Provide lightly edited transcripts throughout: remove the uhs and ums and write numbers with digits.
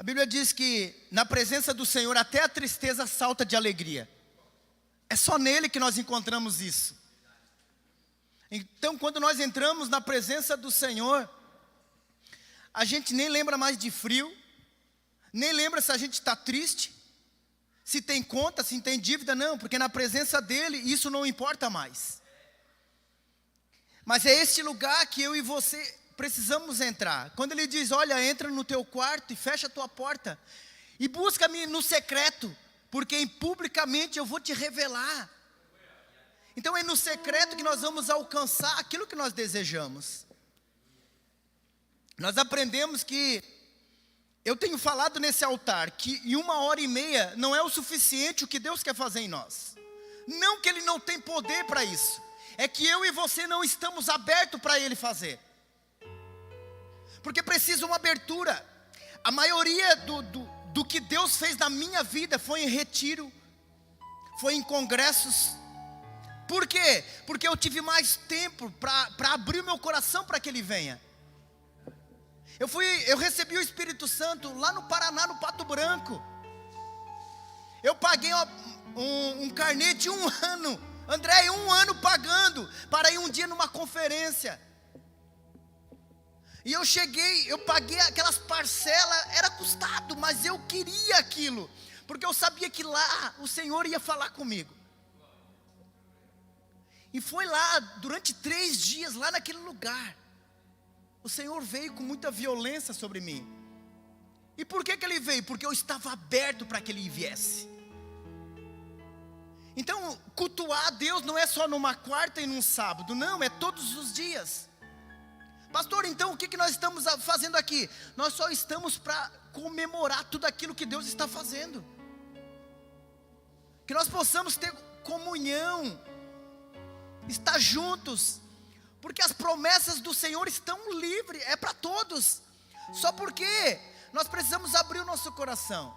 A Bíblia diz que na presença do Senhor até a tristeza salta de alegria. É só nele que nós encontramos isso. Então, quando nós entramos na presença do Senhor, a gente nem lembra mais de frio, nem lembra se a gente está triste, se tem conta, se tem dívida, não, porque na presença dele isso não importa mais. Mas é este lugar que eu e você precisamos entrar. Quando ele diz, olha, entra no teu quarto e fecha a tua porta, e busca-me no secreto, porque publicamente eu vou te revelar. Então é no secreto que nós vamos alcançar aquilo que nós desejamos. Nós aprendemos que, eu tenho falado nesse altar, que em 1h30 não é o suficiente o que Deus quer fazer em nós. Não que Ele não tem poder para isso, é que eu e você não estamos abertos para Ele fazer. Porque precisa uma abertura. A maioria do que Deus fez na minha vida foi em retiro, foi em congressos. Por quê? Porque eu tive mais tempo para abrir o meu coração para que Ele venha. Eu recebi o Espírito Santo lá no Paraná, no Pato Branco. Eu paguei um carnê de 1 ano. André, 1 ano pagando para ir um dia numa conferência. E eu cheguei, eu paguei aquelas parcelas, era custado, mas eu queria aquilo. Porque eu sabia que lá o Senhor ia falar comigo. E foi lá, durante 3 dias, lá naquele lugar. O Senhor veio com muita violência sobre mim. E por que Ele veio? Porque eu estava aberto para que Ele viesse. Então, cultuar a Deus não é só numa quarta e num sábado. Não, é todos os dias. Pastor, então o que nós estamos fazendo aqui? Nós só estamos para comemorar tudo aquilo que Deus está fazendo. Que nós possamos ter comunhão, estar juntos, porque as promessas do Senhor estão livres, é para todos. Só porque nós precisamos abrir o nosso coração.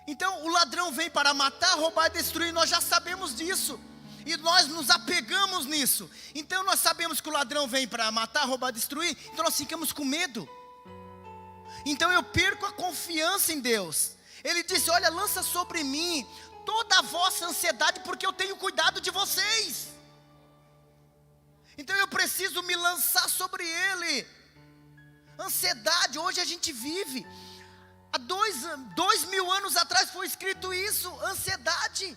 Então o ladrão vem para matar, roubar e destruir, nós já sabemos disso, e nós nos apegamos nisso. Então nós sabemos que o ladrão vem para matar, roubar e destruir, então nós ficamos com medo. Então eu perco a confiança em Deus. Ele disse, olha, lança sobre mim toda a vossa ansiedade, porque eu tenho cuidado de vocês. Então eu preciso me lançar sobre Ele. Ansiedade, hoje a gente vive. Há 2000 anos atrás foi escrito isso, ansiedade.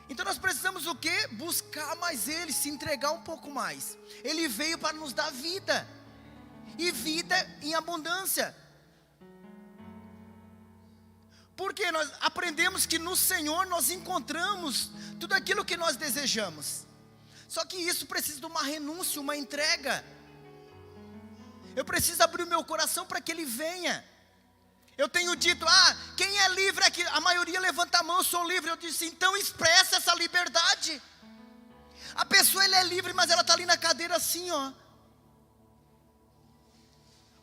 Então nós precisamos o quê? Buscar mais Ele, se entregar um pouco mais. Ele veio para nos dar vida, e vida em abundância. Porque nós aprendemos que no Senhor nós encontramos tudo aquilo que nós desejamos. Só que isso precisa de uma renúncia, uma entrega. Eu preciso abrir o meu coração para que Ele venha. Eu tenho dito, quem é livre aqui? A maioria levanta a mão, eu sou livre. Eu disse, então expressa essa liberdade. A pessoa ela é livre, mas ela está ali na cadeira assim, ó.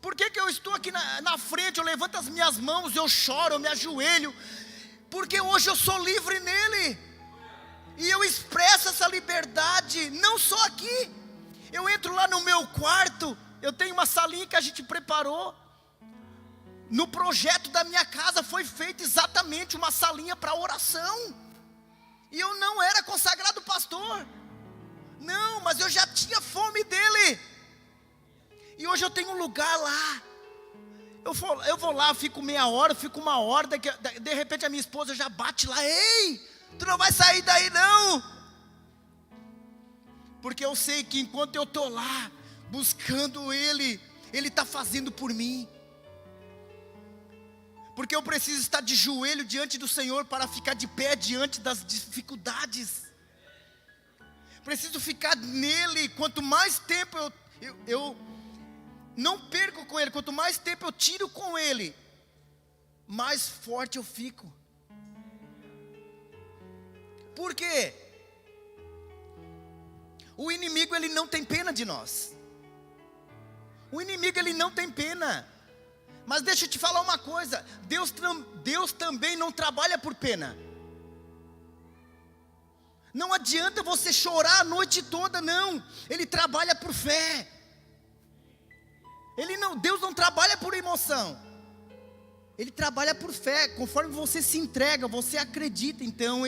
Por que eu estou aqui na frente, eu levanto as minhas mãos, eu choro, eu me ajoelho? Porque hoje eu sou livre nele. E eu expresso essa liberdade, não só aqui. Eu entro lá no meu quarto, eu tenho uma salinha que a gente preparou. No projeto da minha casa foi feita exatamente uma salinha para oração. E eu não era consagrado pastor. Não, mas eu já tinha fome dele. E hoje eu tenho um lugar lá. Eu vou lá, fico meia hora, fico 1 hora, de repente a minha esposa já bate lá. Ei, tu não vai sair daí não. Porque eu sei que enquanto eu estou lá, buscando Ele, Ele está fazendo por mim. Porque eu preciso estar de joelho diante do Senhor para ficar de pé diante das dificuldades. Preciso ficar nele. Quanto mais tempo eu não perco com Ele, quanto mais tempo eu tiro com Ele, mais forte eu fico. Por quê? O inimigo ele não tem pena de nós. O inimigo ele não tem pena. Mas deixa eu te falar uma coisa, Deus também não trabalha por pena. Não adianta você chorar a noite toda, não. Ele trabalha por fé. Não, Deus não trabalha por emoção. Ele trabalha por fé. Conforme você se entrega, você acredita. Então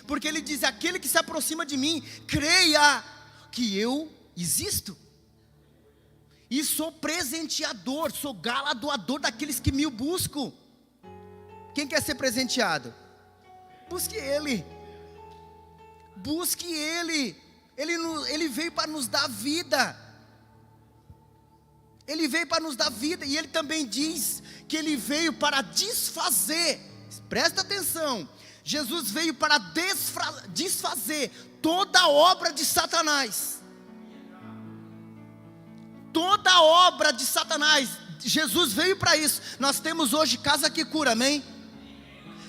porque ele diz: aquele que se aproxima de mim, creia que eu existo. E sou presenteador, sou galardoador daqueles que me buscam. Quem quer ser presenteado? Busque Ele. Busque Ele. Ele veio para nos dar vida. Ele veio para nos dar vida. E Ele também diz que Ele veio para desfazer. Presta atenção. Jesus veio para desfazer toda a obra de Satanás. Toda a obra de Satanás. Jesus veio para isso. Nós temos hoje Casa que Cura, amém?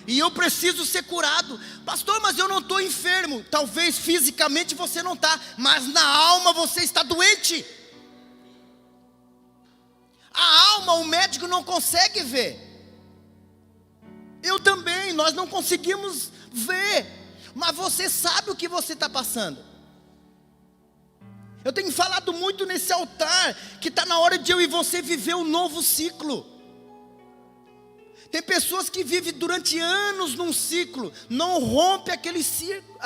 E eu preciso ser curado. Pastor, mas eu não estou enfermo. Talvez fisicamente você não está, mas na alma você está doente. A alma o médico não consegue ver. Eu também, nós não conseguimos ver. Mas você sabe o que você está passando. Eu tenho falado muito nesse altar que está na hora de eu e você viver um novo ciclo. Tem pessoas que vivem durante anos num ciclo, não rompe aquele ciclo.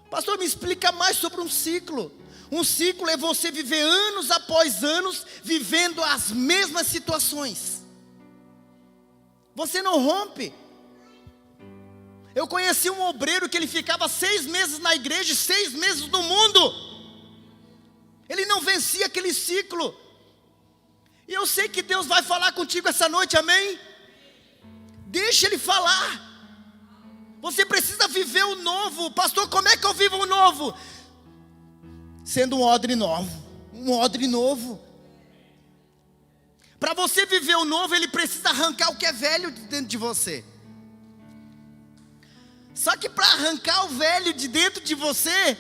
Pastor, me explica mais sobre um ciclo. Um ciclo é você viver anos após anos, vivendo as mesmas situações. Você não rompe. Eu conheci um obreiro que ele ficava 6 meses na igreja e 6 meses no mundo. Ele não vencia aquele ciclo. E eu sei que Deus vai falar contigo essa noite, amém? Deixa Ele falar. Você precisa viver o novo. Pastor, como é que eu vivo o novo? Sendo um odre novo. Para você viver o novo, Ele precisa arrancar o que é velho de dentro de você. Só que para arrancar o velho de dentro de você,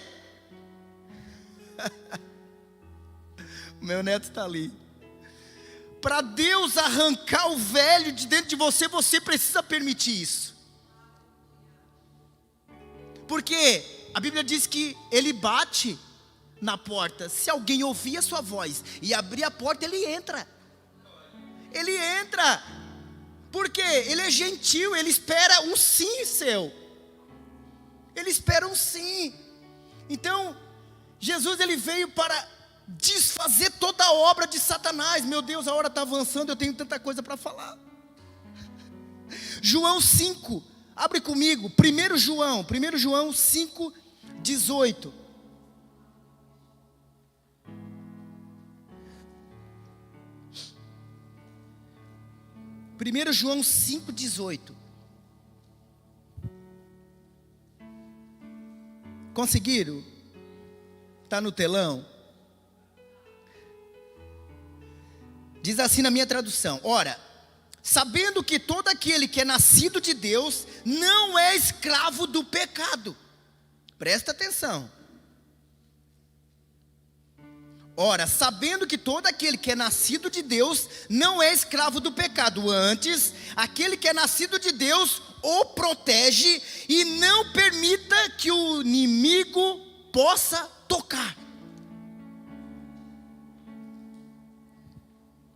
meu neto está ali. Para Deus arrancar o velho de dentro de você, você precisa permitir isso. Porque a Bíblia diz que Ele bate na porta. Se alguém ouvir a sua voz e abrir a porta, Ele entra. Ele entra. Porque Ele é gentil, Ele espera um sim seu. Ele espera um sim. Então, Jesus Ele veio para desfazer toda a obra de Satanás. Meu Deus, a hora está avançando, eu tenho tanta coisa para falar. João 5, abre comigo, 1 João 5, 18. Primeiro João 5, 18. Conseguiram? Está no telão? Diz assim na minha tradução: ora, sabendo que todo aquele que é nascido de Deus não é escravo do pecado. Presta atenção. Ora, sabendo que todo aquele que é nascido de Deus não é escravo do pecado. Antes, aquele que é nascido de Deus o protege e não permita que o inimigo possa tocar.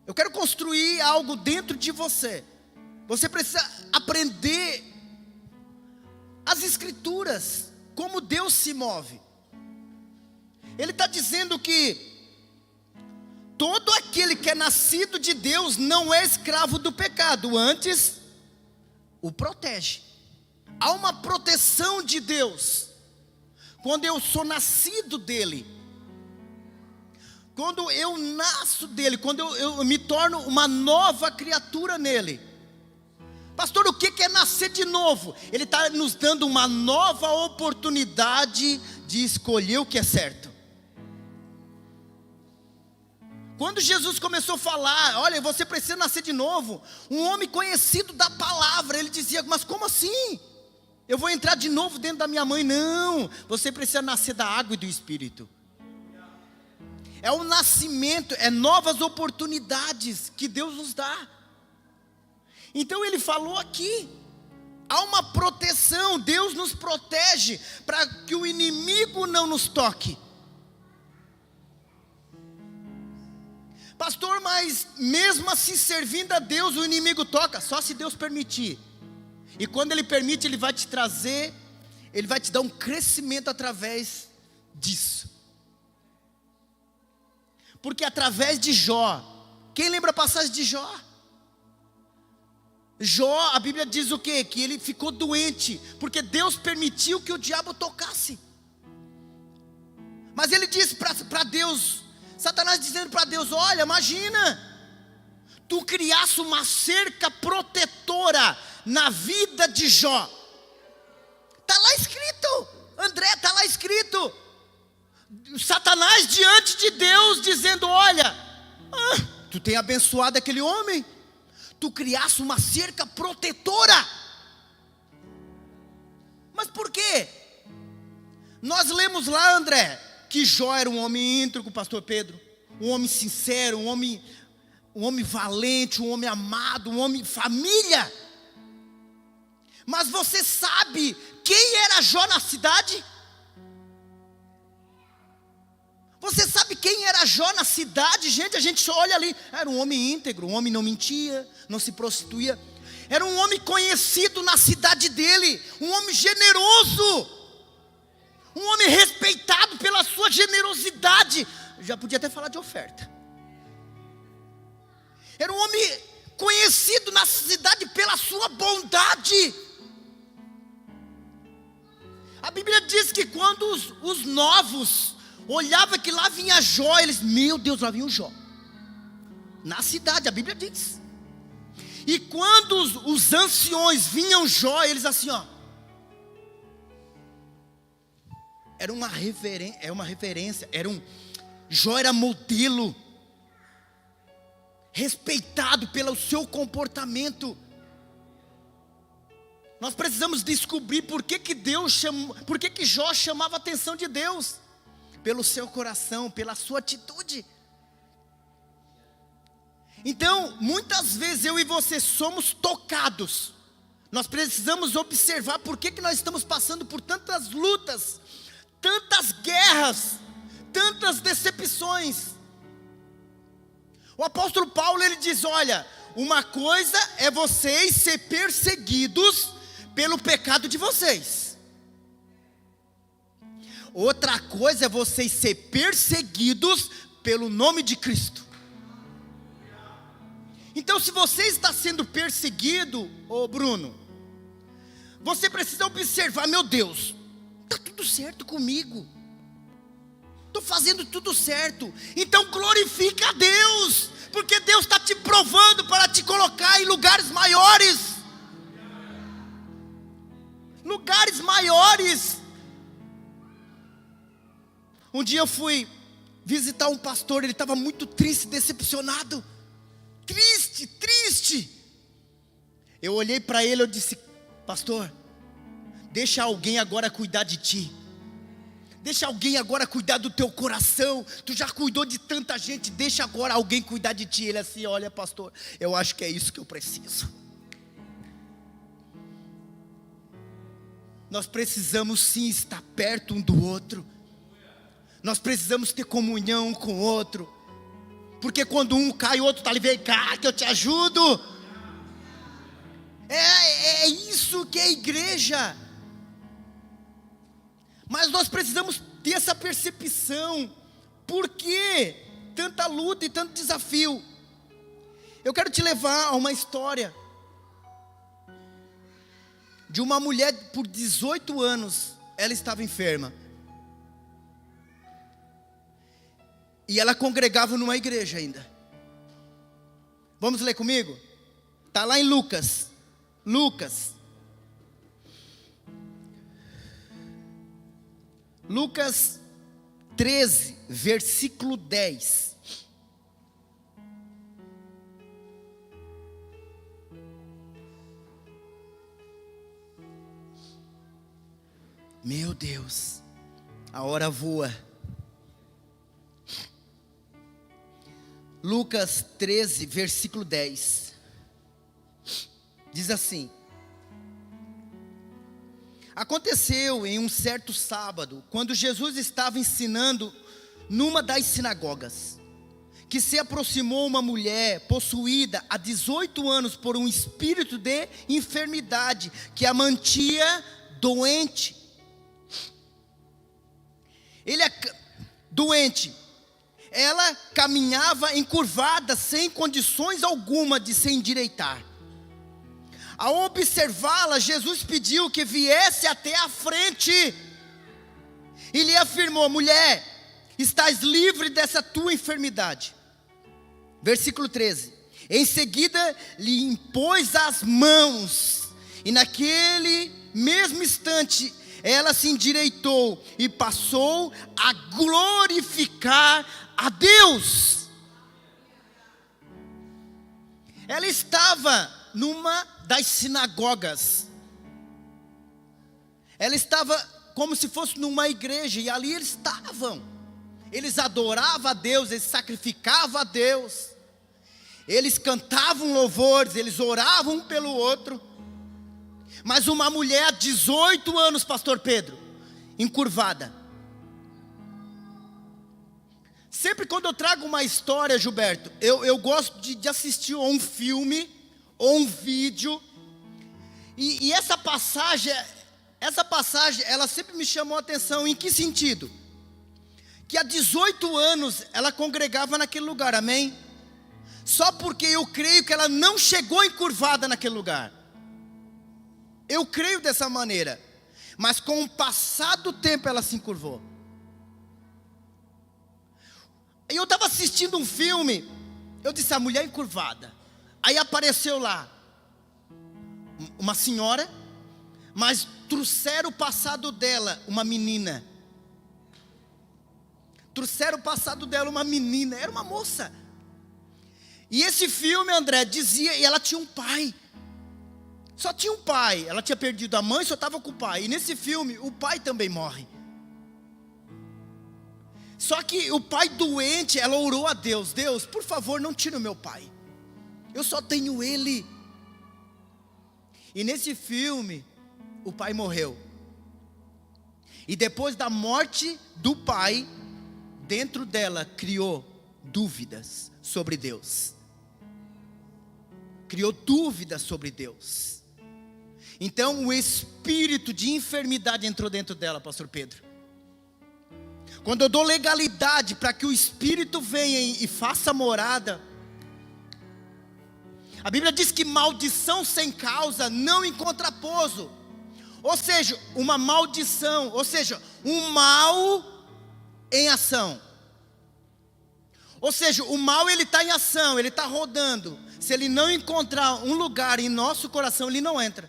Eu quero construir algo dentro de você. Você precisa aprender as escrituras, como Deus se move. Ele está dizendo que todo aquele que é nascido de Deus não é escravo do pecado, antes o protege. Há uma proteção de Deus. Quando eu sou nascido dele, quando eu nasço dele, quando eu me torno uma nova criatura nele. Pastor, o que é nascer de novo? Ele está nos dando uma nova oportunidade de escolher o que é certo. Quando Jesus começou a falar, olha, você precisa nascer de novo, um homem conhecido da palavra, ele dizia, mas como assim? Eu vou entrar de novo dentro da minha mãe? Não, você precisa nascer da água e do Espírito. É o nascimento, é novas oportunidades que Deus nos dá. Então ele falou aqui, há uma proteção, Deus nos protege para que o inimigo não nos toque. Pastor, mas mesmo assim servindo a Deus, o inimigo toca. Só se Deus permitir. E quando Ele permite, Ele vai te trazer, Ele vai te dar um crescimento através disso. Porque através de Jó, quem lembra a passagem de Jó? Jó, a Bíblia diz o quê? Que ele ficou doente, porque Deus permitiu que o diabo tocasse. Mas ele disse para Deus, Satanás dizendo para Deus: olha, imagina, tu criasse uma cerca protetora na vida de Jó. Está lá escrito, André, está lá escrito. Satanás diante de Deus dizendo: olha, tu tem abençoado aquele homem, tu criasse uma cerca protetora. Mas por quê? Nós lemos lá, André, que Jó era um homem íntegro, pastor Pedro, um homem sincero, um homem valente, um homem amado, um homem família. Mas você sabe quem era Jó na cidade? Você sabe quem era Jó na cidade? Gente, a gente só olha ali. Era um homem íntegro, um homem não mentia, não se prostituía. Era um homem conhecido na cidade dele, um homem generoso, um homem respeitado pela sua generosidade. Já podia até falar de oferta. Era um homem conhecido na cidade pela sua bondade. A Bíblia diz que quando os novos olhavam que lá vinha Jó, eles, meu Deus, lá vinha o Jó. Na cidade, a Bíblia diz. E quando os anciões vinham Jó, eles assim, ó. Era uma reverência, Jó era modelo, respeitado pelo seu comportamento. Nós precisamos descobrir por que Jó chamava a atenção de Deus. Pelo seu coração, pela sua atitude. Então, muitas vezes eu e você somos tocados. Nós precisamos observar por que nós estamos passando por tantas lutas, tantas guerras, tantas decepções. O apóstolo Paulo, ele diz: olha, uma coisa é vocês ser perseguidos pelo pecado de vocês. Outra coisa é vocês ser perseguidos pelo nome de Cristo. Então, se você está sendo perseguido, ô Bruno, você precisa observar: meu Deus, está tudo certo comigo, estou fazendo tudo certo. Então glorifica a Deus, porque Deus está te provando para te colocar em lugares maiores. Lugares maiores. Um dia eu fui visitar um pastor, ele estava muito triste, decepcionado. Triste. Eu olhei para ele, eu disse: pastor, deixa alguém agora cuidar de ti. Deixa alguém agora cuidar do teu coração. Tu já cuidou de tanta gente, deixa agora alguém cuidar de ti. Ele assim: olha, pastor, eu acho que é isso que eu preciso. Nós precisamos sim estar perto um do outro. Nós precisamos ter comunhão um com o outro. Porque quando um cai, o outro está ali: vem cá que eu te ajudo. É isso que é a igreja. Mas nós precisamos ter essa percepção. Por que tanta luta e tanto desafio? Eu quero te levar a uma história de uma mulher por 18 anos. Ela estava enferma. E ela congregava numa igreja ainda. Vamos ler comigo? Está lá em Lucas. Lucas 13, versículo 10. Meu Deus, a hora voa. Lucas 13, versículo 10. Diz assim: aconteceu em um certo sábado, quando Jesus estava ensinando numa das sinagogas, que se aproximou uma mulher possuída há 18 anos por um espírito de enfermidade, que a mantinha doente. Doente. Ela caminhava encurvada, sem condições alguma de se endireitar. Ao observá-la, Jesus pediu que viesse até a frente e lhe afirmou: mulher, estás livre dessa tua enfermidade. Versículo 13. Em seguida lhe impôs as mãos, e naquele mesmo instante ela se endireitou e passou a glorificar a Deus. Ela estava numa das sinagogas. Ela estava como se fosse numa igreja, e ali eles estavam. Eles adoravam a Deus, eles sacrificavam a Deus, eles cantavam louvores, eles oravam um pelo outro. Mas uma mulher, 18 anos, pastor Pedro, encurvada. Sempre quando eu trago uma história, Gilberto, eu gosto de assistir ou um filme, ou um vídeo. E essa passagem, ela sempre me chamou a atenção. Em que sentido? Que há 18 anos ela congregava naquele lugar, amém? Só porque eu creio que ela não chegou encurvada naquele lugar. Eu creio dessa maneira. Mas com o passar do tempo ela se encurvou. E eu estava assistindo um filme, eu disse: a mulher encurvada. Aí apareceu lá uma senhora, mas trouxeram o passado dela, uma menina. Trouxeram o passado dela, uma menina, era uma moça. E esse filme, André, dizia, e ela tinha um pai. Só tinha um pai, ela tinha perdido a mãe, só estava com o pai. E nesse filme, o pai também morre. Só que o pai doente, ela orou a Deus: Deus, por favor, não tire o meu pai, eu só tenho ele. E nesse filme, o pai morreu. E depois da morte do pai, dentro dela criou dúvidas sobre Deus. Criou dúvidas sobre Deus. Então o espírito de enfermidade entrou dentro dela, pastor Pedro. Quando eu dou legalidade para que o espírito venha e faça morada, a Bíblia diz que maldição sem causa não encontra pouso. Ou seja, uma maldição, ou seja, um mal em ação. Ou seja, o mal ele está em ação, ele está rodando. Se ele não encontrar um lugar em nosso coração, ele não entra.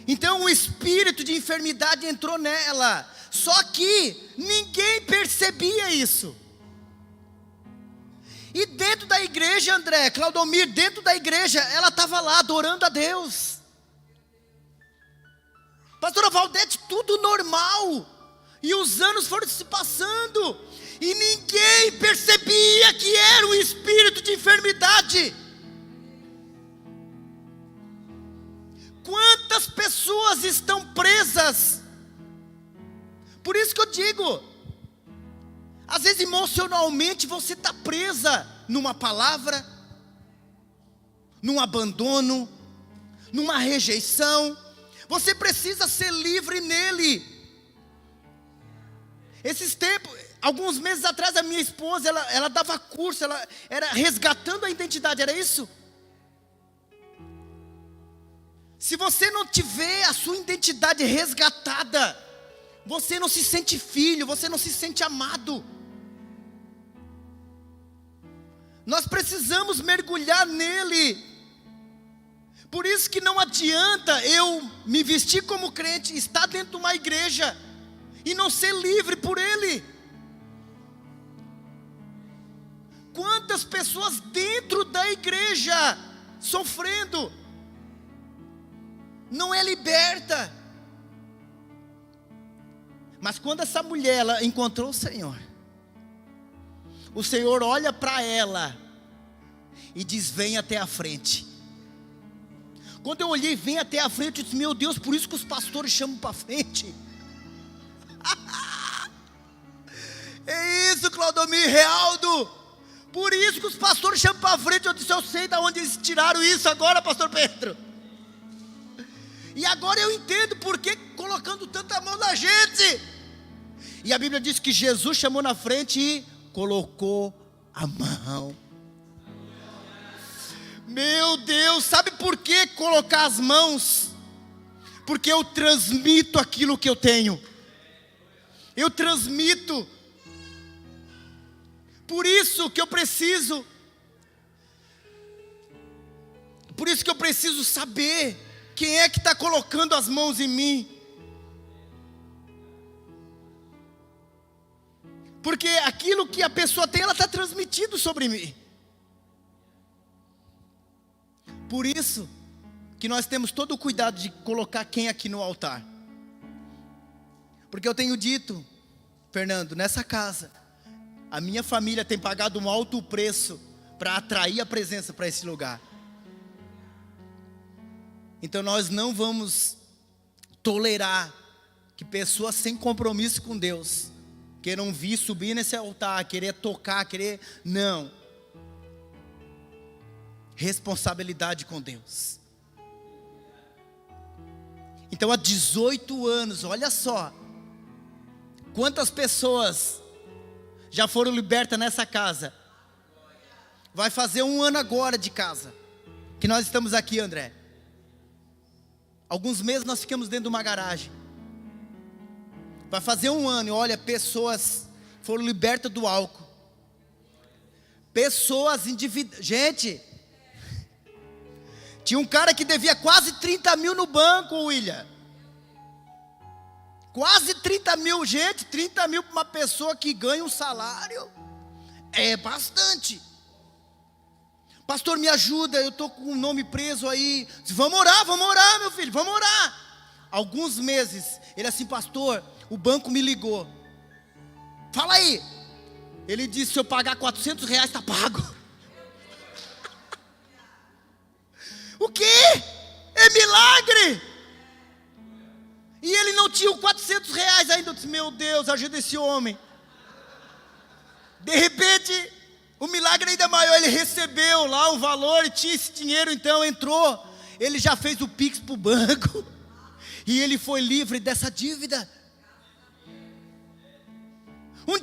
Então o espírito de enfermidade entrou nela. Só que ninguém percebia isso. E dentro da igreja, André, Claudomir, dentro da igreja, ela estava lá adorando a Deus. Pastora Valdete, tudo normal. E os anos foram se passando, e ninguém percebia que era um espírito de enfermidade. Quantas pessoas estão presas? Por isso que eu digo, às vezes emocionalmente você está presa numa palavra, num abandono, numa rejeição. Você precisa ser livre nele. Esses tempos, alguns meses atrás, a minha esposa, ela dava curso, ela era resgatando a identidade, era isso? Se você não tiver a sua identidade resgatada, você não se sente filho, você não se sente amado. Nós precisamos mergulhar nele. Por isso que não adianta eu me vestir como crente, estar dentro de uma igreja e não ser livre por ele. Quantas pessoas dentro da igreja sofrendo, não é liberta. Mas quando essa mulher ela encontrou o Senhor olha para ela e diz: vem até a frente. Quando eu olhei, vem até a frente, eu disse: meu Deus, por isso que os pastores chamam para frente. É isso, isso, Claudomir, Realdo. Por isso que os pastores chamam para frente. Eu disse, eu sei de onde eles tiraram isso agora, pastor Pedro. E agora eu entendo por que colocando tanta mão na gente. E a Bíblia diz que Jesus chamou na frente e colocou a mão. Meu Deus, sabe por que colocar as mãos? Porque eu transmito aquilo que eu tenho. Eu transmito. Por isso que eu preciso saber quem é que está colocando as mãos em mim. Porque aquilo que a pessoa tem, ela está transmitindo sobre mim. Por isso que nós temos todo o cuidado de colocar quem aqui no altar. Porque eu tenho dito, Fernando, nessa casa, a minha família tem pagado um alto preço para atrair a presença para esse lugar. Então nós não vamos tolerar que pessoas sem compromisso com Deus queiram vir subir nesse altar, querer tocar, não. Responsabilidade com Deus. Então há 18 anos, olha só, quantas pessoas já foram libertas nessa casa. Vai fazer 1 ano agora de casa que nós estamos aqui, André. Alguns meses nós ficamos dentro de uma garagem. Vai fazer 1 ano e olha, pessoas foram libertas do álcool. Pessoas individuais. Gente, tinha um cara que devia quase 30 mil no banco, William. Quase 30 mil, gente, 30 mil para uma pessoa que ganha um salário é bastante. Pastor, me ajuda, eu estou com um nome preso aí. Vamos orar, meu filho, vamos orar. Alguns meses, ele assim, pastor, o banco me ligou. Fala aí. Ele disse, se eu pagar R$400, está pago. O quê? É milagre. E ele não tinha os R$400 ainda. Eu disse, meu Deus, ajuda esse homem. De repente, o milagre ainda maior. Ele recebeu lá um valor e tinha esse dinheiro, então entrou. Ele já fez o Pix para o banco. E ele foi livre dessa dívida. O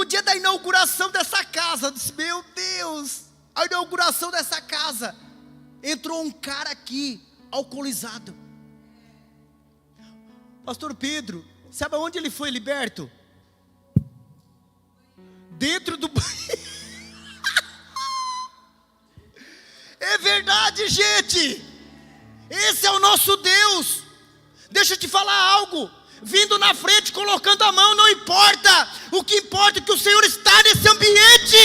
dia da inauguração dessa casa, eu disse, meu Deus, a inauguração dessa casa, entrou um cara aqui, alcoolizado. Pastor Pedro, sabe aonde ele foi liberto? Dentro do banheiro. É verdade, gente. Esse é o nosso Deus. Deixa eu te falar algo. Vindo na frente, colocando a mão, não importa. O que importa é que o Senhor está nesse ambiente.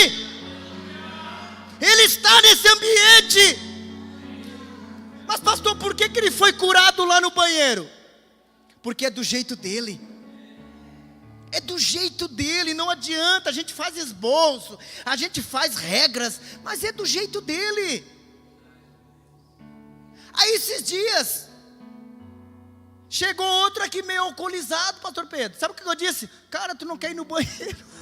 Ele está nesse ambiente. Mas pastor, por que ele foi curado lá no banheiro? Porque é do jeito dele. É do jeito dele, não adianta. A gente faz esboço, a gente faz regras, mas é do jeito dele. Aí esses dias chegou outro aqui meio alcoolizado, pastor Pedro. Sabe o que eu disse? Cara, tu não quer ir no banheiro?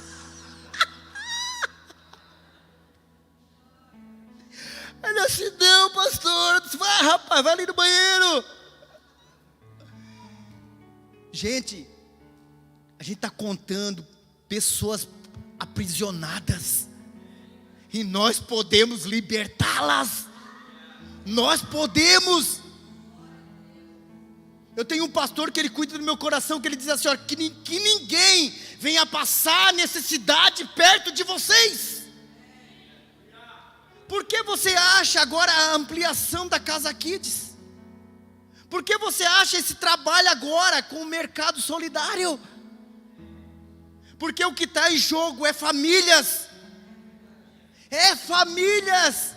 Ele disse, não, pastor. Eu disse, vai, rapaz, vai ali no banheiro. Gente, a gente está contando pessoas aprisionadas. E nós podemos libertá-las. Nós podemos. Eu tenho um pastor que ele cuida do meu coração, que ele diz assim, ó, que ninguém venha passar necessidade perto de vocês. Por que você acha agora a ampliação da Casa Kids? Por que você acha esse trabalho agora com o mercado solidário? Porque o que está em jogo é famílias. É famílias.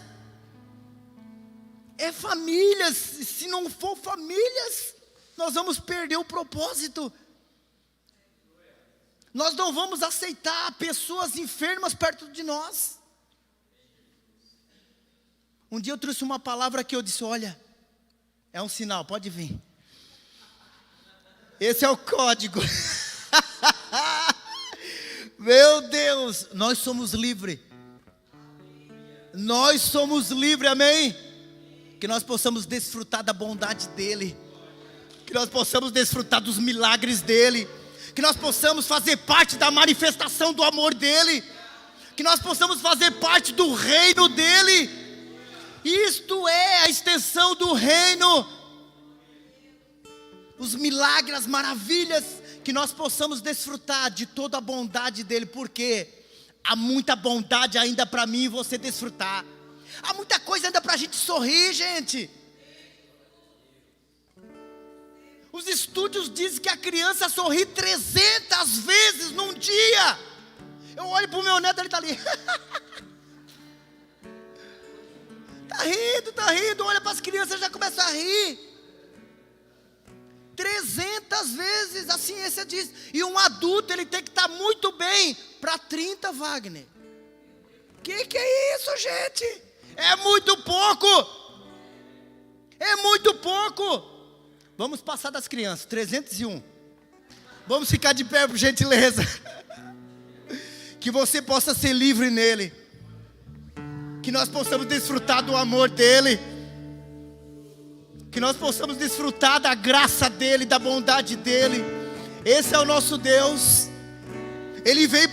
É famílias. Se não for famílias, nós vamos perder o propósito. Nós não vamos aceitar pessoas enfermas perto de nós. Um dia eu trouxe uma palavra que eu disse, olha, é um sinal, pode vir. Esse é o código. Meu Deus, nós somos livres. Nós somos livres, amém? Que nós possamos desfrutar da bondade dEle. Que nós possamos desfrutar dos milagres dEle. Que nós possamos fazer parte da manifestação do amor dEle. Que nós possamos fazer parte do reino dEle. Isto é a extensão do reino. Os milagres, as maravilhas. Que nós possamos desfrutar de toda a bondade dEle. Porque há muita bondade ainda para mim e você desfrutar. Há muita coisa ainda para a gente sorrir, gente. Os estudos dizem que a criança sorri 300 vezes num dia. Eu olho para o meu neto, ele está ali. Tá rindo. Olha para as crianças, já começa a rir. 300 vezes, a ciência diz. E um adulto, ele tem que estar muito bem para 30, Wagner. Que é isso, gente? É muito pouco. É muito pouco. Vamos passar das crianças, 301. Vamos ficar de pé, por gentileza. Que você possa ser livre nele. Que nós possamos desfrutar do amor dele. Que nós possamos desfrutar da graça dele, da bondade dele. Esse é o nosso Deus. Ele veio